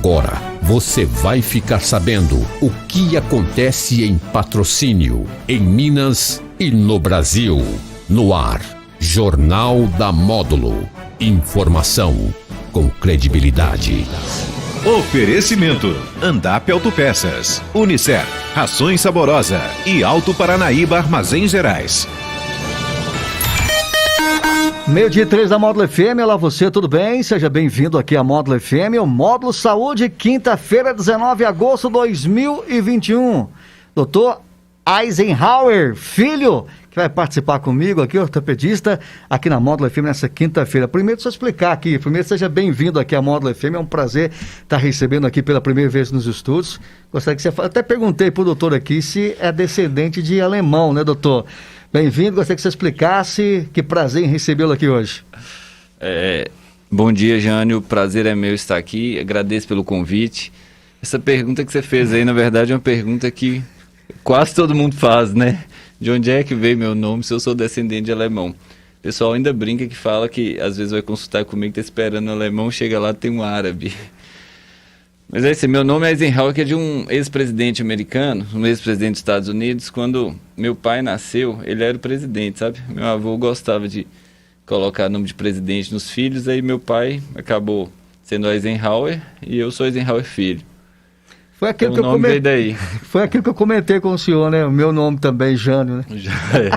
agora você vai ficar sabendo o que acontece em Patrocínio, em Minas e no Brasil. No ar, Jornal da Módulo. Informação com credibilidade. Oferecimento: Andap Autopeças, Unicef, Rações Saborosa e Alto Paranaíba Armazéns Gerais. 12:03 da Módulo FM, olá você, tudo bem? Seja bem-vindo aqui à Módulo FM, o Módulo Saúde, quinta-feira, 19 de agosto de 2021. Doutor Eisenhower Filho, que vai participar comigo aqui, ortopedista, aqui na Módulo FM nessa quinta-feira. Primeiro, deixa eu explicar aqui, seja bem-vindo aqui à Módulo FM, é um prazer estar recebendo aqui pela primeira vez nos estúdios. Gostaria que você até perguntei para o doutor aqui se é descendente de alemão, né, doutor? Bem-vindo, gostaria que você explicasse, que prazer em recebê-lo aqui hoje. Bom dia, Jânio, o prazer é meu estar aqui, agradeço pelo convite. Essa pergunta que você fez aí, na verdade, é uma pergunta que quase todo mundo faz, né? De onde é que veio meu nome, se eu sou descendente de alemão? O pessoal ainda brinca que fala que às vezes vai consultar comigo, tá esperando um alemão, chega lá tem um árabe. Mas é isso, meu nome é Eisenhower, que é de um ex-presidente americano, um ex-presidente dos Estados Unidos. Quando meu pai nasceu, ele era o presidente, sabe? Meu avô gostava de colocar nome de presidente nos filhos, aí meu pai acabou sendo Eisenhower e eu sou Eisenhower Filho. Foi aquilo, então, que eu veio daí. Foi aquilo que eu comentei com o senhor, né? O meu nome também, Jânio, né? Já é.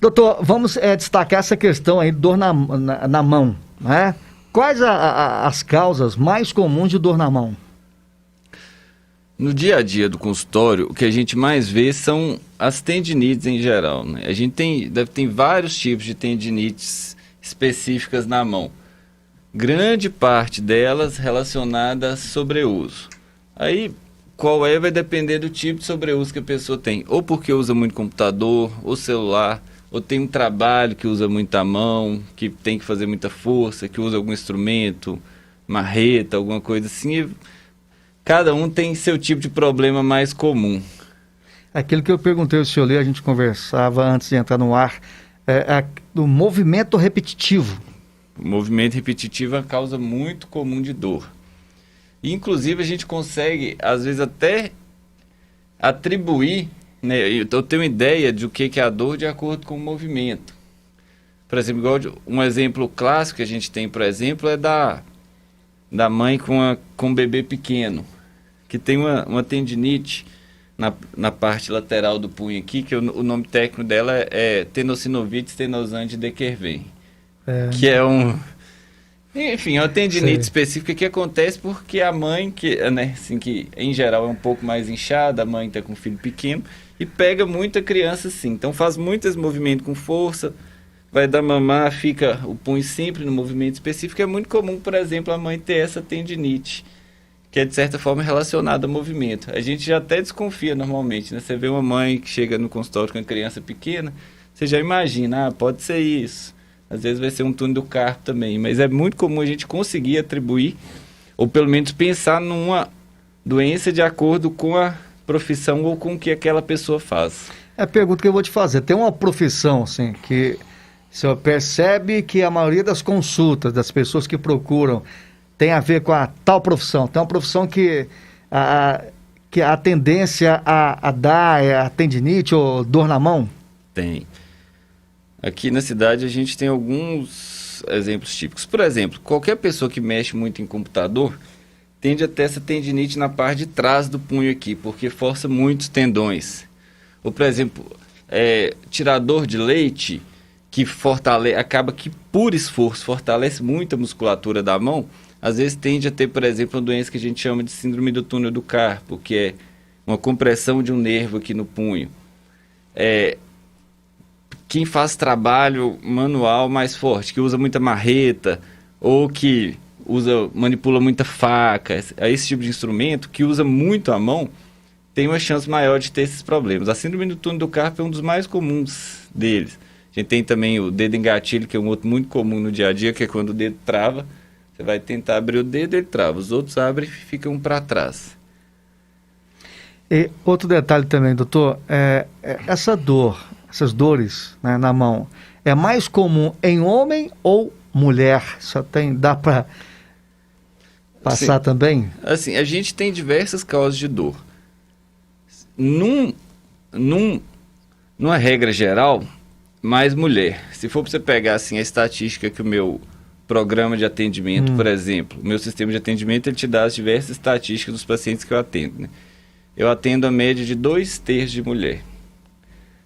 Doutor, vamos destacar essa questão aí, dor na mão, né? Quais as causas mais comuns de dor na mão? No dia a dia do consultório, o que a gente mais vê são as tendinites em geral, né? A gente deve ter vários tipos de tendinites específicas na mão. Grande parte delas relacionada a sobreuso. Aí, qual vai depender do tipo de sobreuso que a pessoa tem. Ou porque usa muito computador, ou celular, ou tem um trabalho que usa muita mão, que tem que fazer muita força, que usa algum instrumento, marreta, alguma coisa assim. Cada um tem seu tipo de problema mais comum. Aquilo que eu perguntei ao senhor, a gente conversava antes de entrar no ar, do movimento repetitivo. O movimento repetitivo é uma causa muito comum de dor. E, inclusive, a gente consegue, às vezes, até atribuir, né? Eu tenho uma ideia de o que é a dor de acordo com o movimento. Por exemplo, um exemplo clássico que a gente tem, por exemplo, é da mãe com um bebê pequeno, que tem uma tendinite na parte lateral do punho aqui, que o nome técnico dela é tenossinovites tenosante de Quervain, que é enfim, é uma tendinite específica que acontece porque a mãe, que em geral é um pouco mais inchada, a mãe está com um filho pequeno, e pega muita criança assim. Então faz muitos movimentos com força, vai dar mamar, fica o punho sempre no movimento específico. É muito comum, por exemplo, a mãe ter essa tendinite, que é de certa forma relacionada ao movimento. A gente já até desconfia normalmente, né? Você vê uma mãe que chega no consultório com uma criança pequena, você já imagina, pode ser isso. Às vezes vai ser um túnel do carpo também, mas é muito comum a gente conseguir atribuir, ou pelo menos pensar numa doença de acordo com a profissão ou com o que aquela pessoa faz. É a pergunta que eu vou te fazer. Tem uma profissão, assim, que o senhor percebe que a maioria das consultas, das pessoas que procuram, tem a ver com a tal profissão. Tem uma profissão que a tendência a dar é a tendinite ou dor na mão? Tem. Aqui na cidade a gente tem alguns exemplos típicos. Por exemplo, qualquer pessoa que mexe muito em computador tende a ter essa tendinite na parte de trás do punho aqui, porque força muitos tendões. Ou, por exemplo, tirador de leite, que acaba que por esforço fortalece muito a musculatura da mão, às vezes tende a ter, por exemplo, uma doença que a gente chama de síndrome do túnel do carpo, que é uma compressão de um nervo aqui no punho. Quem faz trabalho manual mais forte, que usa muita marreta, ou que manipula muita faca, esse tipo de instrumento, que usa muito a mão, tem uma chance maior de ter esses problemas. A síndrome do túnel do carpo é um dos mais comuns deles. A gente tem também o dedo engatilho, que é um outro muito comum no dia a dia, que é quando o dedo trava, você vai tentar abrir o dedo, ele trava. Os outros abrem e ficam para trás. E outro detalhe também, doutor, essas dores, né, na mão, é mais comum em homem ou mulher? Dá para passar Sim. também? Assim, a gente tem diversas causas de dor. Numa regra geral, mais mulher. Se for para você pegar assim, a estatística que o meu programa de atendimento, por exemplo, o meu sistema de atendimento, ele te dá as diversas estatísticas dos pacientes que eu atendo, né? Eu atendo a média de 2/3 de mulher.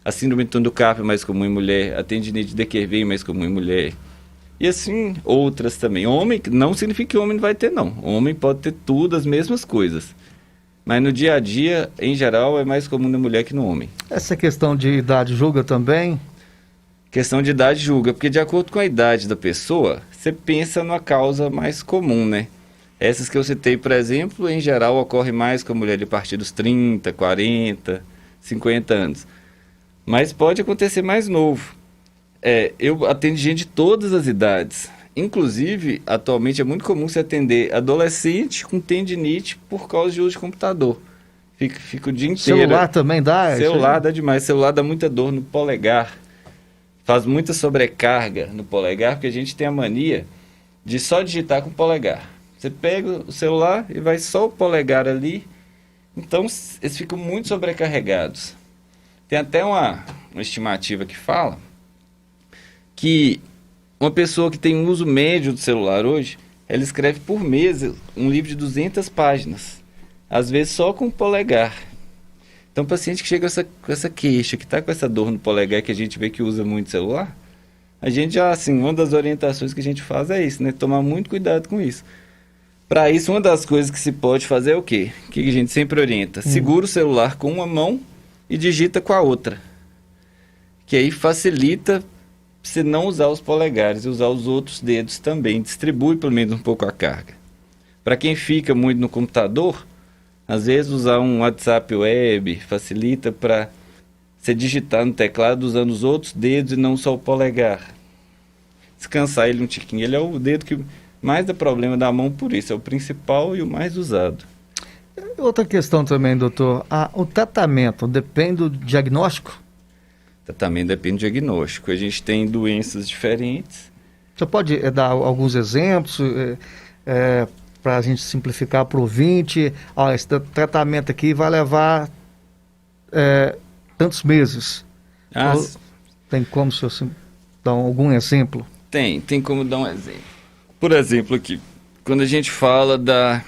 A síndrome do túnel do carpo é mais comum em mulher, a tendinite de Quervain é mais comum em mulher. E assim, outras também. Homem, não significa que homem não vai ter, não. Homem pode ter tudo, as mesmas coisas. Mas no dia a dia, em geral, é mais comum na mulher que no homem. Essa questão de idade julga também? Questão de idade julga, porque de acordo com a idade da pessoa, você pensa numa causa mais comum, né? Essas que eu citei, por exemplo, em geral ocorre mais com a mulher a partir dos 30, 40, 50 anos. Mas pode acontecer mais novo. Eu atendo gente de todas as idades. Inclusive, atualmente é muito comum você atender adolescente com tendinite por causa de uso de computador. Fica o dia inteiro. Celular também dá? Celular dá demais. Celular dá muita dor no polegar. Faz muita sobrecarga no polegar, porque a gente tem a mania de só digitar com o polegar. Você pega o celular e vai só o polegar ali. Então, eles ficam muito sobrecarregados. Tem até uma estimativa que fala que uma pessoa que tem um uso médio do celular hoje, ela escreve por mês um livro de 200 páginas. Às vezes só com o polegar. Então, o paciente que chega com essa queixa, que está com essa dor no polegar, que a gente vê que usa muito celular, a gente já, assim, uma das orientações que a gente faz é isso, né? Tomar muito cuidado com isso. Para isso, uma das coisas que se pode fazer é o quê? Que a gente sempre orienta. Segura o celular com uma mão e digita com a outra. Que aí facilita você não usar os polegares e usar os outros dedos também. Distribui pelo menos um pouco a carga. Para quem fica muito no computador, às vezes usar um WhatsApp web facilita para você digitar no teclado usando os outros dedos e não só o polegar. Descansar ele um tiquinho. Ele é o dedo que mais dá problema da mão por isso. É o principal e o mais usado. Outra questão também, doutor. O tratamento depende do diagnóstico? Também depende do diagnóstico. A gente tem doenças diferentes. Você pode dar alguns exemplos para a gente simplificar para o ouvinte? Esse tratamento aqui vai levar tantos meses. Tem como o senhor dar algum exemplo? Tem como dar um exemplo. Por exemplo aqui, quando a gente fala da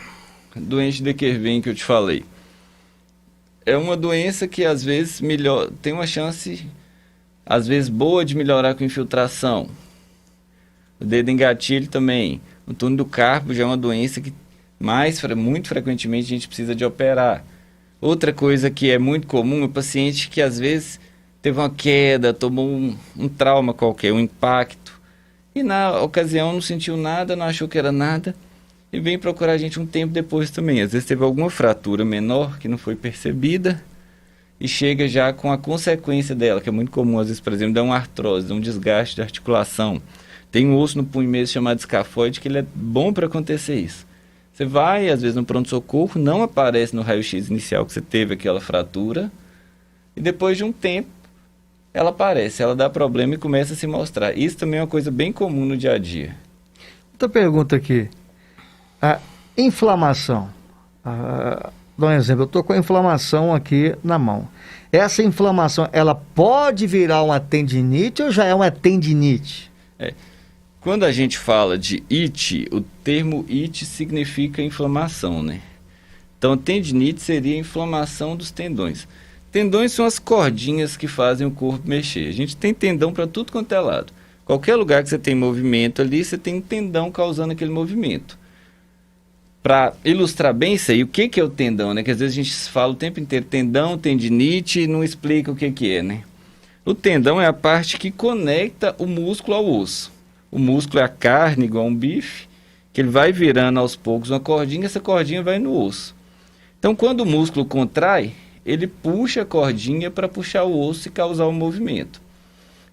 doença de Quervain que eu te falei, é uma doença que às vezes tem uma chance, às vezes boa, de melhorar com infiltração. O dedo em gatilho também. O túnel do carpo já é uma doença que muito frequentemente a gente precisa de operar. Outra coisa que é muito comum é o paciente que às vezes teve uma queda, tomou um trauma qualquer, um impacto, e na ocasião não sentiu nada, não achou que era nada, e vem procurar a gente um tempo depois também. Às vezes teve alguma fratura menor que não foi percebida, e chega já com a consequência dela, que é muito comum, às vezes, por exemplo, dá uma artrose, dá um desgaste de articulação. Tem um osso no punho mesmo chamado escafoide, que ele é bom para acontecer isso. Você vai, às vezes, no pronto-socorro, não aparece no raio-x inicial que você teve aquela fratura, e depois de um tempo, ela aparece, ela dá problema e começa a se mostrar. Isso também é uma coisa bem comum no dia a dia. Outra pergunta aqui. A inflamação. Dá um exemplo, eu estou com a inflamação aqui na mão. Essa inflamação, ela pode virar uma tendinite ou já é uma tendinite? Quando a gente fala de it, o termo it significa inflamação, né? Então, tendinite seria a inflamação dos tendões. Tendões são as cordinhas que fazem o corpo mexer. A gente tem tendão para tudo quanto é lado. Qualquer lugar que você tem movimento ali, você tem um tendão causando aquele movimento. Para ilustrar bem isso aí, o que é o tendão, né? Que às vezes a gente fala o tempo inteiro tendão, tendinite e não explica o que é, né? O tendão é a parte que conecta o músculo ao osso. O músculo é a carne, igual um bife, que ele vai virando aos poucos uma cordinha, essa cordinha vai no osso. Então, quando o músculo contrai, ele puxa a cordinha para puxar o osso e causar o movimento.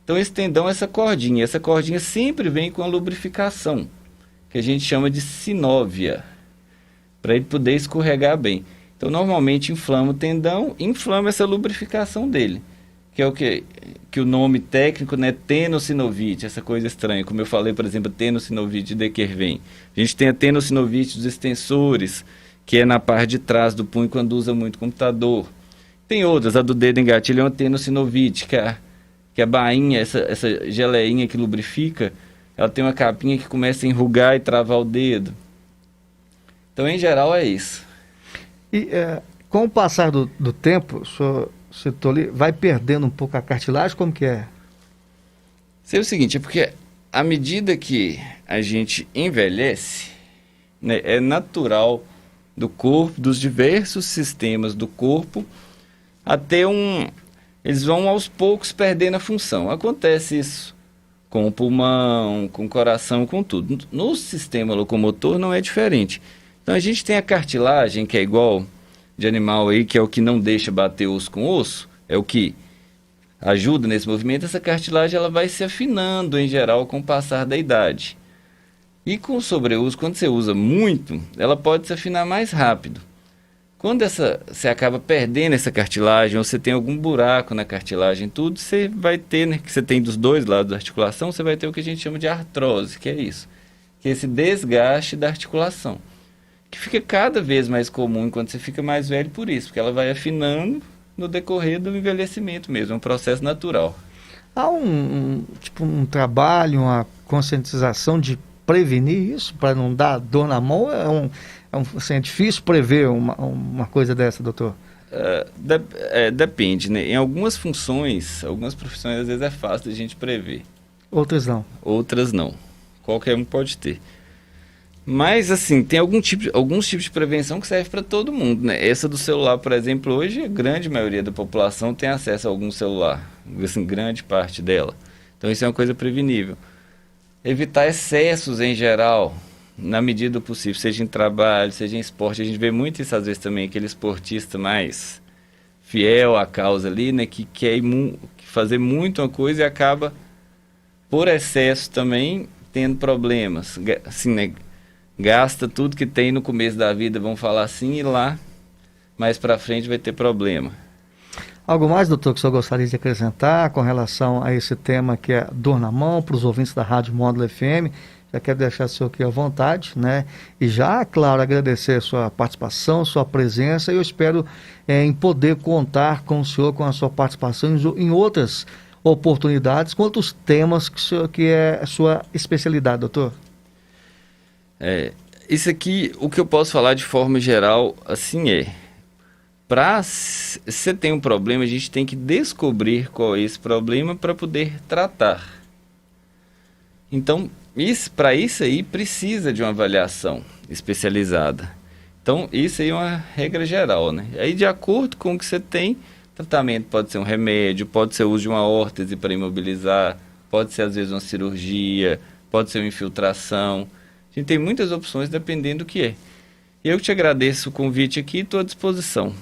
Então, esse tendão é essa cordinha sempre vem com a lubrificação, que a gente chama de sinóvia, para ele poder escorregar bem. Então, normalmente inflama o tendão, inflama essa lubrificação dele. que é o que o nome técnico, né, tenossinovite, essa coisa estranha, como eu falei, por exemplo, tenossinovite de Kerven. A gente tem a tenossinovite dos extensores, que é na parte de trás do punho quando usa muito computador. Tem outras, a do dedo engatilho é uma tenossinovite, que a bainha, essa geleinha que lubrifica, ela tem uma capinha que começa a enrugar e travar o dedo. Então, em geral, é isso. E com o passar do tempo, o senhor citou ali, vai perdendo um pouco a cartilagem, como que é? É o seguinte, é porque à medida que a gente envelhece, né, é natural do corpo, dos diversos sistemas do corpo, eles vão aos poucos perdendo a função. Acontece isso com o pulmão, com o coração, com tudo. No sistema locomotor não é diferente. Então a gente tem a cartilagem, que é igual de animal aí, que é o que não deixa bater osso com osso, é o que ajuda nesse movimento. Essa cartilagem ela vai se afinando em geral com o passar da idade. E com o sobreuso, quando você usa muito, ela pode se afinar mais rápido. Quando você acaba perdendo essa cartilagem, ou você tem algum buraco na cartilagem, tudo, você vai ter, né, que você tem dos dois lados da articulação, você vai ter o que a gente chama de artrose, que é isso, que é esse desgaste da articulação, que fica cada vez mais comum enquanto você fica mais velho por isso, porque ela vai afinando no decorrer do envelhecimento mesmo, é um processo natural. Há um trabalho, uma conscientização de prevenir isso, para não dar dor na mão? É difícil prever uma coisa dessa, doutor? Depende, né? Em algumas funções, algumas profissões, às vezes é fácil a gente prever. Outras não? Outras não. Qualquer um pode ter. Mas, assim, tem alguns tipos de prevenção que servem para todo mundo, né? Essa do celular, por exemplo, hoje a grande maioria da população tem acesso a algum celular. Assim, grande parte dela. Então, isso é uma coisa prevenível. Evitar excessos em geral, na medida do possível, seja em trabalho, seja em esporte. A gente vê muito isso às vezes também, aquele esportista mais fiel à causa ali, né, que quer fazer muito uma coisa e acaba, por excesso também, tendo problemas. Assim, né, gasta tudo que tem no começo da vida, vamos falar assim, e lá, mais para frente vai ter problema. Algo mais, doutor, que o senhor gostaria de acrescentar com relação a esse tema que é dor na mão, para os ouvintes da Rádio Módulo FM? Já quero deixar o senhor aqui à vontade, né? E já, claro, agradecer a sua participação, sua presença, e eu espero em poder contar com o senhor, com a sua participação em outras oportunidades, com outros temas que é a sua especialidade, doutor. Isso aqui, o que eu posso falar de forma geral, assim se você tem um problema, a gente tem que descobrir qual é esse problema para poder tratar. Então, para isso aí precisa de uma avaliação especializada. Então, isso aí é uma regra geral, né? Aí, de acordo com o que você tem, tratamento pode ser um remédio, pode ser o uso de uma órtese para imobilizar, pode ser, às vezes, uma cirurgia, pode ser uma infiltração. A gente tem muitas opções dependendo do que é. Eu te agradeço o convite aqui e estou à disposição.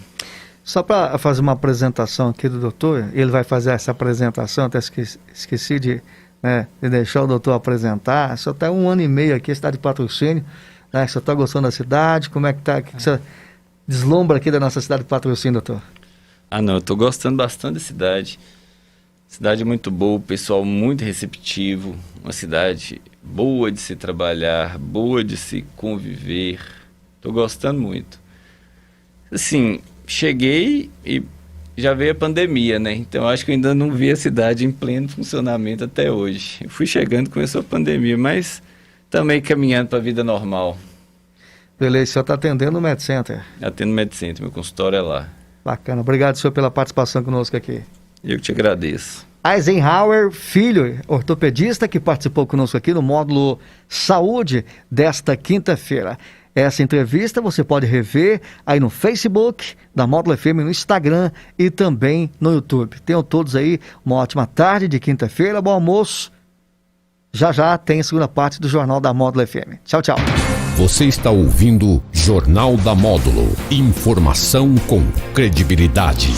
Só para fazer uma apresentação aqui do doutor, ele vai fazer essa apresentação, até esqueci de deixar o doutor apresentar. Só está 1 ano e meio aqui, cidade de Patrocínio, né? Você está gostando da cidade? Como é que está? O que você deslumbra aqui da nossa cidade de Patrocínio, doutor? Não, eu estou gostando bastante da cidade. Cidade muito boa, o pessoal muito receptivo, uma cidade boa de se trabalhar, boa de se conviver. Estou gostando muito. Assim, cheguei e já veio a pandemia, né? Então, acho que eu ainda não vi a cidade em pleno funcionamento até hoje. Eu fui chegando, começou a pandemia, mas também caminhando para a vida normal. Beleza, o senhor está atendendo o MedCenter? Atendo o MedCenter, meu consultório é lá. Bacana, obrigado, senhor, pela participação conosco aqui. Eu que te agradeço. Eisenhower Filho, ortopedista, que participou conosco aqui no módulo Saúde desta quinta-feira. Essa entrevista você pode rever aí no Facebook da Módulo FM, no Instagram e também no YouTube. Tenham todos aí uma ótima tarde de quinta-feira, bom almoço. Já tem a segunda parte do Jornal da Módulo FM. Tchau, tchau. Você está ouvindo Jornal da Módulo. Informação com credibilidade.